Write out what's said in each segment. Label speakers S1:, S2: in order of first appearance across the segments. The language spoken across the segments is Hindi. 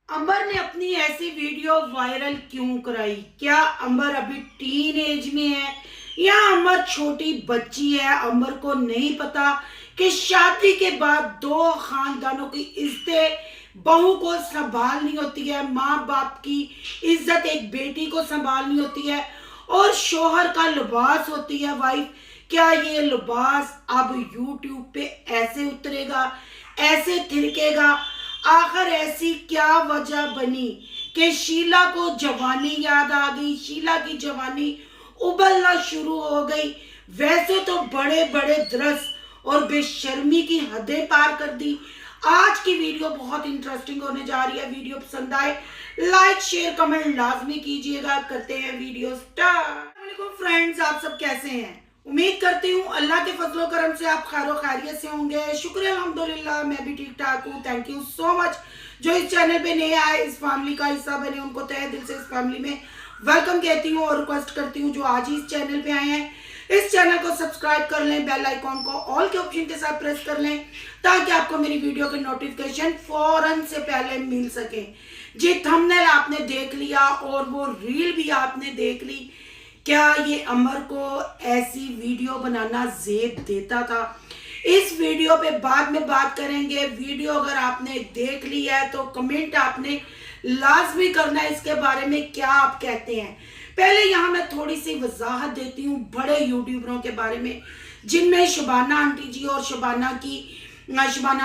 S1: अंबर ने अपनी ऐसी वीडियो वायरल क्यों कराई? क्या अंबर अभी टीन एज में है या अंबर छोटी बच्ची है? अंबर को नहीं पता कि शादी के बाद दो खानदानों की इज्जतें बहू को संभालनी होती है, माँ बाप की इज्जत एक बेटी को संभालनी होती है और शोहर का लिबास होती है वाइफ। क्या ये लिबास अब यूट्यूब पे ऐसे उतरेगा, ऐसे थिरकेगा? आखिर ऐसी क्या वजह बनी कि शीला को जवानी याद आ गई, शीला की जवानी उबलना शुरू हो गई? वैसे तो बड़े बड़े दृश्य और बेशर्मी की हदें पार कर दी। आज की वीडियो बहुत इंटरेस्टिंग होने जा रही है। वीडियो पसंद आए लाइक शेयर कमेंट लाजमी कीजिएगा। करते हैं वीडियो स्टार्ट। फ्रेंड्स, आप सब कैसे हैं? उम्मीद करती हूँ अल्लाह के फजलो करम से आप खैर खैरियत से होंगे। शुक्र अल्हम्दुलिल्लाह, मैं भी ठीक ठाक हूँ। Thank you so much. जो इस चैनल पे नए आए, इस फैमिली का हिस्सा बने, उनको तहे दिल से इस फैमिली में वेलकम कहती हूँ और रिक्वेस्ट करती हूँ जो आज ही इस चैनल पे आए हैं, इस चैनल को सब्सक्राइब कर लें, बेल आइकॉन को ऑल के ऑप्शन के साथ प्रेस कर लें ताकि आपको मेरी वीडियो के नोटिफिकेशन फौरन से पहले मिल सके। जी, थंबनेल आपने देख लिया और वो रील भी आपने देख ली। क्या ये अमर को ऐसी वीडियो बनाना जेब देता था? इस वीडियो पे बाद में बात करेंगे। वीडियो अगर आपने देख ली है तो कमेंट आपने लाजमी करना है इसके बारे में, क्या आप कहते हैं। पहले यहाँ मैं थोड़ी सी वजाहत देती हूँ बड़े यूट्यूबरों के बारे में, जिनमें शबाना आंटी जी और शबाना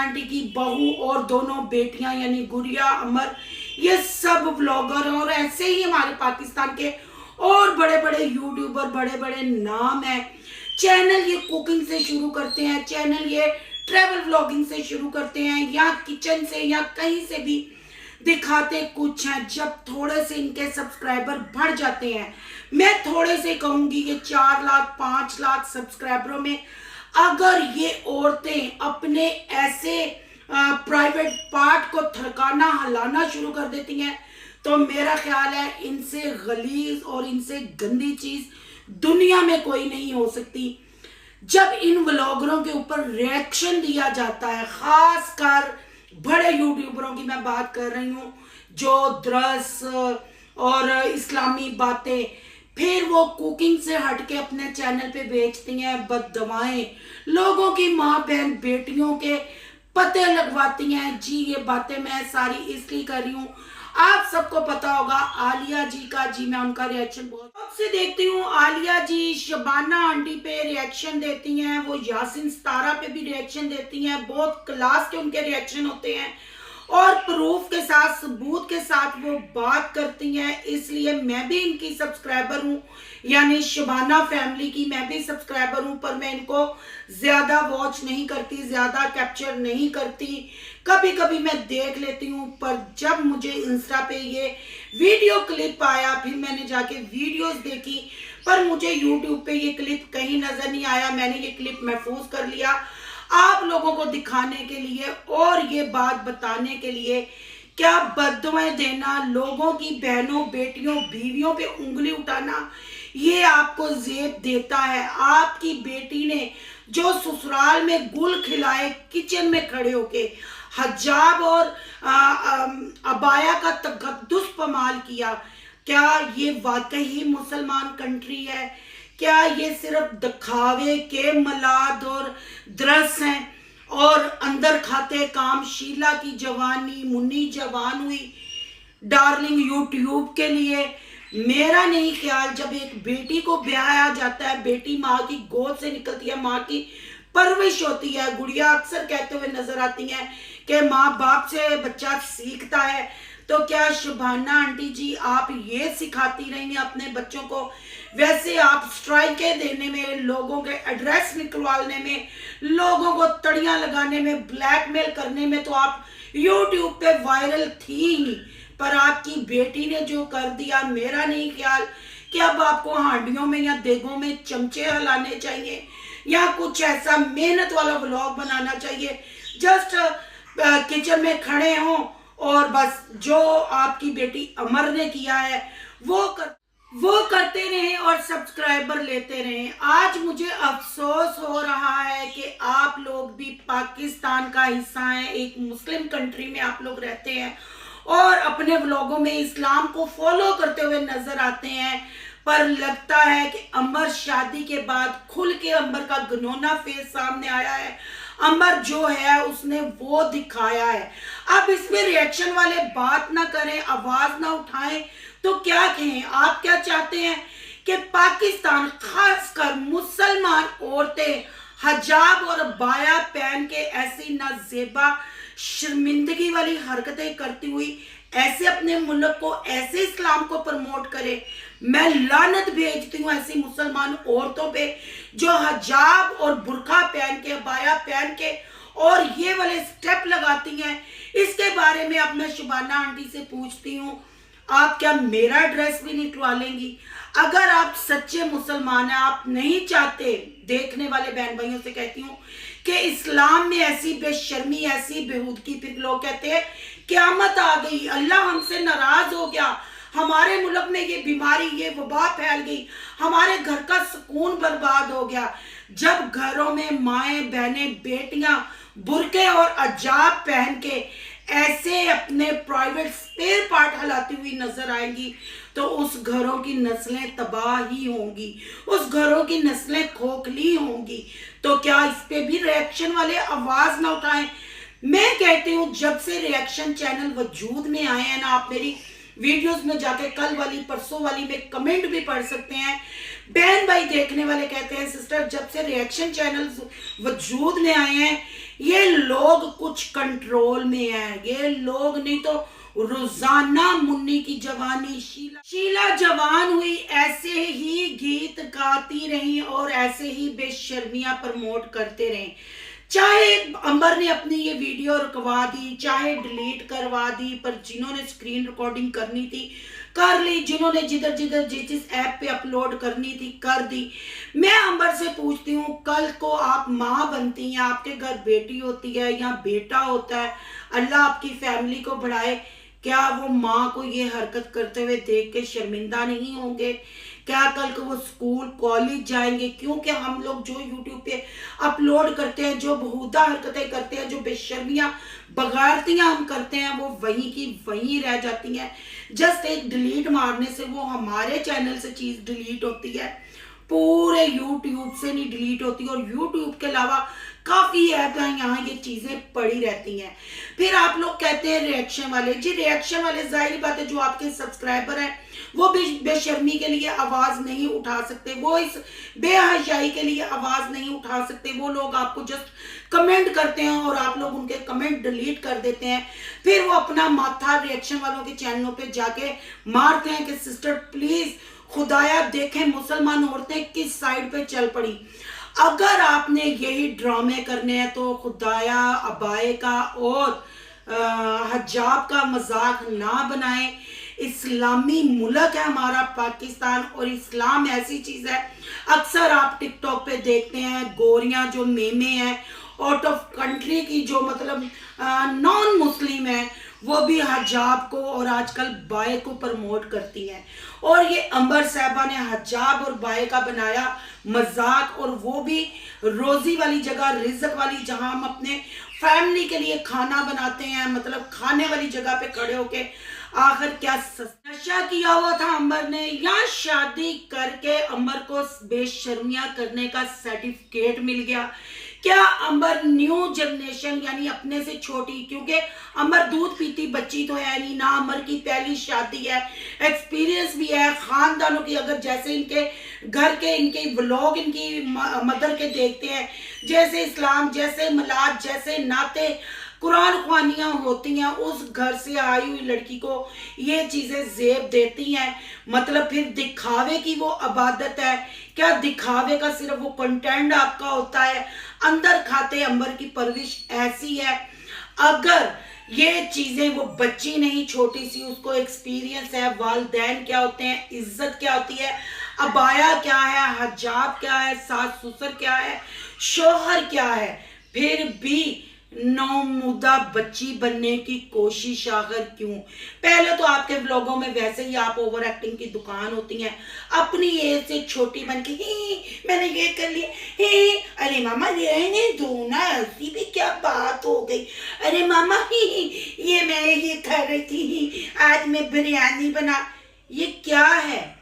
S1: आंटी की बहू और दोनों बेटियां यानी गुड़िया, अमर, ये सब व्लॉगर हैं। और ऐसे ही हमारे पाकिस्तान के और बड़े बड़े यूट्यूबर, बड़े बड़े नाम हैं। चैनल ये कुकिंग से शुरू करते हैं, चैनल ये ट्रैवल व्लॉगिंग से शुरू करते हैं, या किचन से या कहीं से भी दिखाते कुछ हैं। जब थोड़े से इनके सब्सक्राइबर बढ़ जाते हैं, मैं थोड़े से कहूंगी कि 4 लाख 5 लाख सब्सक्राइबरों में अगर ये औरतें अपने ऐसे प्राइवेट पार्ट को थरकाना हिलाना शुरू कर देती हैं तो मेरा ख्याल है इनसे गलीज और इनसे गंदी चीज दुनिया में कोई नहीं हो सकती। जब इन व्लॉगरों के ऊपर रिएक्शन दिया जाता है, खासकर बड़े यूट्यूबरों की मैं बात कर रही हूँ, जो दृश्य और इस्लामी बातें, फिर वो कुकिंग से हटके अपने चैनल पे बेचती हैं बददवाएं, लोगों की माँ बहन बेटियों के पते लगवाती हैं। जी, ये बातें मैं सारी इसलिए कर रही हूँ, आप सबको पता होगा आलिया जी का। जी, मैं उनका रिएक्शन बहुत अब से देखती हूँ। आलिया जी शबाना आंटी पे रिएक्शन देती हैं, वो यासिन सितारा पे भी रिएक्शन देती हैं। बहुत क्लास के उनके रिएक्शन होते हैं और प्रूफ के साथ, सबूत के साथ वो बात करती हैं। इसलिए मैं भी इनकी सब्सक्राइबर हूँ, यानी शबाना फैमिली की मैं भी सब्सक्राइबर हूँ, पर मैं इनको ज्यादा वॉच नहीं करती, ज्यादा कैप्चर नहीं करती। कभी कभी मैं देख लेती हूँ, पर जब मुझे इंस्टा पे ये वीडियो क्लिप आया, फिर मैंने जाके वीडियोस देखी, पर मुझे यूट्यूब पे ये क्लिप कहीं नजर नहीं आया। मैंने ये क्लिप महफूज कर लिया आप लोगों को दिखाने के लिए और ये बात बताने के लिए। क्या बद्दुआएं देना, लोगों की बहनों बेटियों बीवियों पे उंगली उठाना, ये आपको जेब देता है? आपकी बेटी ने जो ससुराल में गुल खिलाए, किचन में खड़े होके हजाब और अबाया का तकद्दुस पमाल किया, क्या ये वाकई ही मुसलमान कंट्री है? क्या ये सिर्फ दिखावे के मलाद और दृश्य हैं और अंदर खाते काम? शीला की जवानी, मुन्नी जवान हुई डार्लिंग यूट्यूब के लिए। मेरा नहीं ख्याल, जब एक बेटी को ब्याया जाता है, बेटी माँ की गोद से निकलती है, माँ की परवरिश होती है। गुड़िया अक्सर कहते हुए नजर आती हैं कि माँ बाप से बच्चा सीखता है। तो क्या शबाना आंटी जी आप ये सिखाती रही हैं अपने बच्चों को? वैसे आप स्ट्राइकें देने में, लोगों के एड्रेस निकलवाने में, लोगों को तड़ियां लगाने में, ब्लैकमेल करने में तो आप यूट्यूब पे वायरल थी ही, पर आपकी बेटी ने जो कर दिया, मेरा नहीं ख्याल कि अब आपको हांडियों में या देगों में चमचे हिलाने चाहिए या कुछ ऐसा मेहनत वाला व्लॉग बनाना चाहिए। जस्ट किचन में खड़े हों और बस जो आपकी बेटी अमर ने किया है वो करते रहें और सब्सक्राइबर लेते रहें। आज मुझे अफसोस हो रहा है कि आप लोग भी पाकिस्तान का हिस्सा हैं, एक मुस्लिम कंट्री में आप लोग रहते हैं और अपने व्लॉगों में इस्लाम को फॉलो करते हुए नजर आते हैं, पर लगता है कि अंबर शादी के बाद खुल के अंबर का घिनौना फेस सामने आया है। अंबर जो है उसने वो दिखाया है। अब इसमें रिएक्शन वाले बात ना करें, आवाज ना उठाएं तो क्या कहें। आप क्या चाहते हैं कि पाकिस्तान, खासकर मुसलमान औरतें हिजाब और बाया पहन के ऐसी नाजेबा शर्मिंदगी वाली हरकतें करती हुई ऐसे अपने मुल्क को, ऐसे इस्लाम को प्रमोट करे। मैं लानत भेजती हूँ ऐसी मुसलमान औरतों पे जो हिजाब और बुर्का पहन के, बाया पहन के और ये वाले स्टेप लगाती हैं। इसके बारे में अब मैं शुबाना आंटी से पूछती हूँ, आप क्या मेरा ड्रेस भी निकलवा लेंगी? अगर आप सच्चे मुसलमान हैं, आप नहीं चाहते, देखने वाले बहन भाइयों से कहती हूँ कि इस्लाम में ऐसी बेशर्मी, ऐसी बेहूदगी, फिर लोग कहते हैं क़यामत आ गई, अल्लाह हमसे नाराज हो गया, हमारे मुल्क में ये बीमारी, ये वबा फैल गई, हमारे घर का सुकून बर्बाद हो गया। जब घरों में माएं, बहनें, बेटियां बुरके और हिजाब पहन के ऐसे अपने प्राइवेट स्पेयर पार्ट हलाती हुई नजर आएंगी तो उस घरों की नस्लें तबाह ही होंगी, उस घरों की नस्लें खोखली होंगी। तो क्या इस पे भी रिएक्शन वाले आवाज ना उठाएं? मैं कहती हूँ जब से रिएक्शन चैनल वजूद में आए हैं ना, आप मेरी वीडियोस में जाके कल वाली, परसों वाली में कमेंट भी पढ़ सकते हैं। बहन भाई देखने वाले कहते हैं सिस्टर जब से रिएक्शन चैनल वजूद में आए हैं ये लोग कुछ कंट्रोल में है, ये लोग नहीं तो रोजाना मुन्नी की जवानी, शीला जवान हुई ऐसे ही गीत गाती रही और ऐसे ही बेशर्मियां प्रमोट करते रहे। चाहे अंबर ने अपनी ये वीडियो रुकवा दी, चाहे डिलीट करवा दी, पर जिन्होंने स्क्रीन रिकॉर्डिंग करनी थी कर ली, जिन्होंने जिधर जिधर जिस ऐप पे अपलोड करनी थी कर दी। मैं अंबर से पूछती हूँ, कल को आप माँ बनती हैं, आपके घर बेटी होती है या बेटा होता है, अल्लाह आपकी फैमिली को बढ़ाए, क्या वो माँ को ये हरकत करते हुए देख के शर्मिंदा नहीं होंगे? क्या कल को वो स्कूल कॉलेज जाएंगे? क्योंकि हम लोग जो यूट्यूब पे अपलोड करते हैं, जो बेहुदा हरकतें करते हैं, जो बेशर्मियां बगारतियां हम करते हैं, वो वहीं की वहीं रह जाती हैं। जस्ट एक डिलीट मारने से वो हमारे चैनल से चीज डिलीट होती है, पूरे यूट्यूब से नहीं डिलीट होती। और यूट्यूब के अलावा काफी ऐप है यहाँ ये चीजें पड़ी रहती हैं। फिर आप लोग कहते हैं रिएक्शन वाले, जी रिएक्शन वाले जाहिर बात है जो आपके सब्सक्राइबर हैं वो भी बेशर्मी के लिए आवाज नहीं उठा सकते, वो इस बेहयाई के लिए आवाज नहीं उठा सकते। वो लोग आपको जस्ट कमेंट करते हैं और आप लोग उनके कमेंट डिलीट कर देते हैं। फिर वो अपना माथा रिएक्शन वालों के चैनलों पे जाके मारते हैं कि सिस्टर प्लीज खुदाया देखें मुसलमान औरतें किस साइड पे चल पड़ी। अगर आपने यही ड्रामे करने हैं तो खुदाया अबाए का और हिजाब का मजाक ना बनाएं। इस्लामी मुल्क है हमारा पाकिस्तान और इस्लाम ऐसी चीज है, अक्सर आप टिकटॉक पे देखते हैं गोरियां जो मेमे हैं आउट ऑफ कंट्री की, जो मतलब नॉन मुस्लिम है, वो भी हिजाब को और आजकल बाय को प्रमोट करती हैं। और ये अंबर साहबा ने हिजाब और बाय का बनाया मजाक, और वो भी रोजी वाली जगह, रिज़्क वाली, जहां हम अपने फैमिली के लिए खाना बनाते हैं, मतलब खाने वाली जगह पे खड़े होके आखिर क्या नशा किया हुआ था अंबर ने, या शादी करके अंबर को बेशर्मियां करने का सर्टिफिकेट मिल गया? क्या अंबर न्यू जनरेशन यानी अपने से छोटी, क्योंकि अंबर दूध पीती बच्ची तो है नहीं ना, अंबर की पहली शादी है, एक्सपीरियंस भी है खानदानों की। अगर जैसे इनके घर के, इनके व्लॉग इनकी मदर के देखते हैं, जैसे इस्लाम, जैसे मिलाद, जैसे नाते कुरान ख्वानियाँ होती हैं, उस घर से आई हुई लड़की को ये चीज़ें जेब देती हैं, मतलब फिर दिखावे की वो इबादत है क्या? दिखावे का सिर्फ वो कंटेंट आपका होता है? अंदर खाते अंबर की परवरिश ऐसी है। अगर ये चीज़ें, वो बच्ची नहीं छोटी सी, उसको एक्सपीरियंस है, वालिदैन क्या होते हैं, इज्जत क्या होती है, अबाया क्या है, हिजाब क्या है, सास ससुर क्या है, शोहर क्या है, फिर भी नौमुदा बच्ची बनने की कोशिश आखिर क्यों? पहले तो आपके व्लॉगों में वैसे ही आप ओवर एक्टिंग की दुकान होती हैं, अपनी एज से छोटी बन के मैंने ये कर लिया, अरे मामा रहने दो ना, ऐसी भी क्या बात हो गई, अरे मामा ये मैं ये कर रही थी, आज मैं बिरयानी बना, ये क्या है?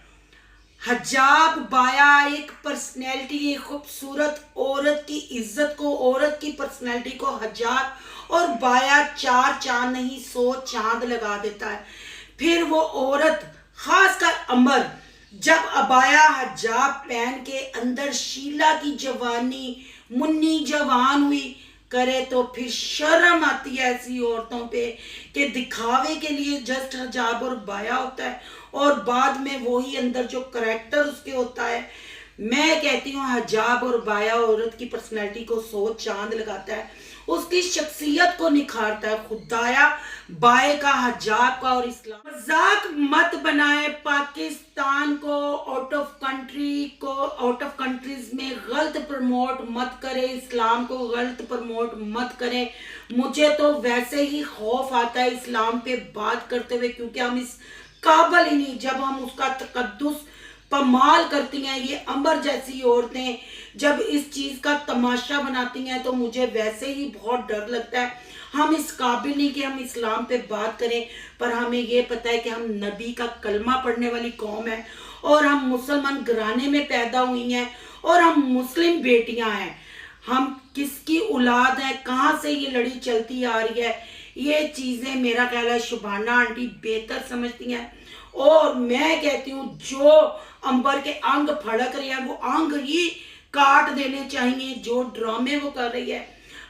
S1: हजाब बाया एक पर्सनैलिटी, एक खूबसूरत औरत की इज्जत को, औरत की पर्सनैलिटी को हजाब और बाया चार चांद नहीं 100 चांद लगा देता है। फिर वो औरत, खासकर अमर, जब अबाया हजाब पहन के अंदर शीला की जवानी मुन्नी जवान हुई करे तो फिर शर्म आती है ऐसी औरतों पे कि दिखावे के लिए जस्ट हजाब और बाया होता है और बाद में वही अंदर जो करैक्टर उसके होता है। मैं कहती हूँ हजाब और बाया औरत की पर्सनैलिटी को 100 चांद लगाता है, उसकी शख्सियत को निखारता है। खुदाया बाय का, हजाब का और इस्लाम। मजाक मत बनाए, पाकिस्तान को आउट ऑफ कंट्रीज में गलत प्रमोट मत करे, इस्लाम को गलत प्रमोट मत करे। मुझे तो वैसे ही खौफ आता है इस्लाम पे बात करते हुए, क्योंकि हम इस काबिल ही नहीं। जब हम उसका तकद्दुस पमाल करती हैं, ये अंबर जैसी औरतें जब इस चीज का तमाशा बनाती हैं तो मुझे वैसे ही बहुत डर लगता है। हम इस काबिल नहीं कि हम इस्लाम पे बात करें, पर हमें ये पता है कि हम नबी का कलमा पढ़ने वाली कौम है और हम मुसलमान घराने में पैदा हुई हैं और हम मुस्लिम बेटियां हैं। हम किसकी औलाद है, कहाँ से ये लड़ी चलती आ रही है, ये चीजें मेरा ख्याल है शुभाना आंटी बेहतर समझती हैं। और मैं कहती हूँ जो अंबर के अंग फड़क रहे हैं वो अंग ही काट देने चाहिए, जो ड्रामे वो कर रही है।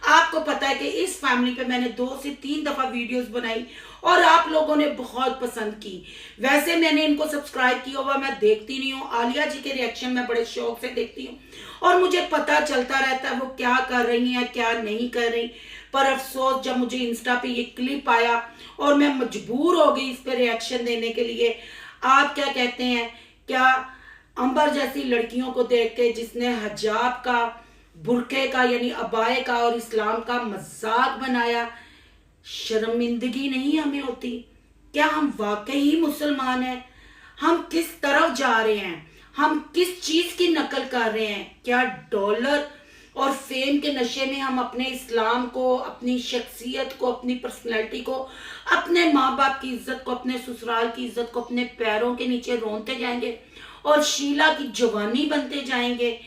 S1: आपको पता है कि इस फैमिली पे मैंने 2 से 3 दफा वीडियोस बनाई और आप लोगों ने बहुत पसंद की। वैसे मैंने इनको सब्सक्राइब किया हुआ मैं देखती नहीं हूँ, आलिया जी के रिएक्शन में बड़े शौक से देखती हूँ और मुझे पता चलता रहता है वो क्या कर रही हैं क्या नहीं कर रही। पर अफसोस जब मुझे इंस्टा पे ये क्लिप आया और मैं मजबूर हो गई इस पे रिएक्शन देने के लिए। आप क्या कहते हैं, क्या अंबर जैसी लड़कियों को देख के जिसने हजाब का, बुरके का यानी अबाए का और इस्लाम का मजाक बनाया, शर्मिंदगी नहीं हमें होती? क्या हम वाकई मुसलमान हैं? हम किस तरफ जा रहे हैं? हम किस चीज की नकल कर रहे हैं? क्या डॉलर और फेम के नशे में हम अपने इस्लाम को, अपनी शख्सियत को, अपनी पर्सनैलिटी को, अपने माँ बाप की इज्जत को, अपने ससुराल की इज्जत को अपने पैरों के नीचे रोनते जाएंगे और शीला की जवानी बनते जाएंगे?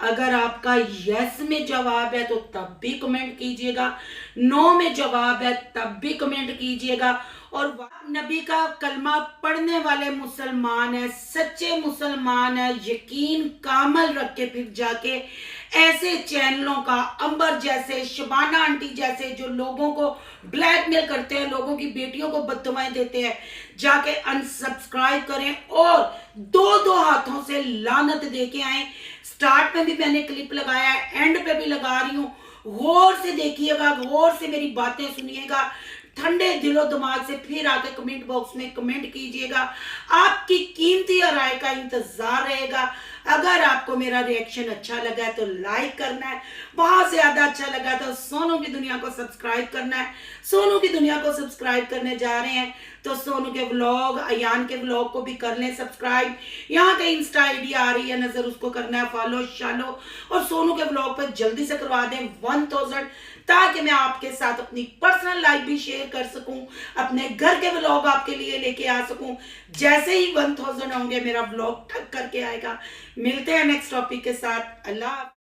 S1: अगर आपका यस में जवाब है तो तब भी कमेंट कीजिएगा, नो में जवाब है तब भी कमेंट कीजिएगा। और नबी का कलमा पढ़ने वाले मुसलमान है, सच्चे मुसलमान है, यकीन कामल रख के फिर जाके ऐसे चैनलों का, अंबर जैसे, शबाना आंटी जैसे, जो लोगों को ब्लैकमेल करते हैं, लोगों की बेटियों को बददुआएं देते हैं, जाके अनसब्सक्राइब करें और 2-2 हाथों से लानत दे के आए। स्टार्ट में भी मैंने क्लिप लगाया है, एंड पे भी लगा रही हूँ, गौर से देखिएगा, गौर से मेरी बातें सुनिएगा, ठंडे दिलो दिमाग से फिर आके कमेंट बॉक्स में कमेंट कीजिएगा। आपकी कीमती राय का इंतजार रहेगा। अगर आपको मेरा रिएक्शन अच्छा लगा है तो लाइक करना है, बहुत ज्यादा अच्छा लगा तो सोनू की दुनिया को सब्सक्राइब करना है। सोनू की दुनिया को सब्सक्राइब करने जा रहे हैं तो सोनू के व्लॉग, अयान के व्लॉग को भी कर लें सब्सक्राइब। यहाँ के इंस्टा आईडी आ रही है नजर, उसको करना है फॉलो शालो और सोनू के व्लॉग पर जल्दी से करवा दें 1000, ताकि मैं आपके साथ अपनी पर्सनल लाइफ भी शेयर कर सकूं, अपने घर के व्लॉग आपके लिए लेके आ सकूं। जैसे ही 1000 होंगे मेरा व्लॉग ठक करके आएगा। मिलते हैं नेक्स्ट टॉपिक के साथ। अल्लाह।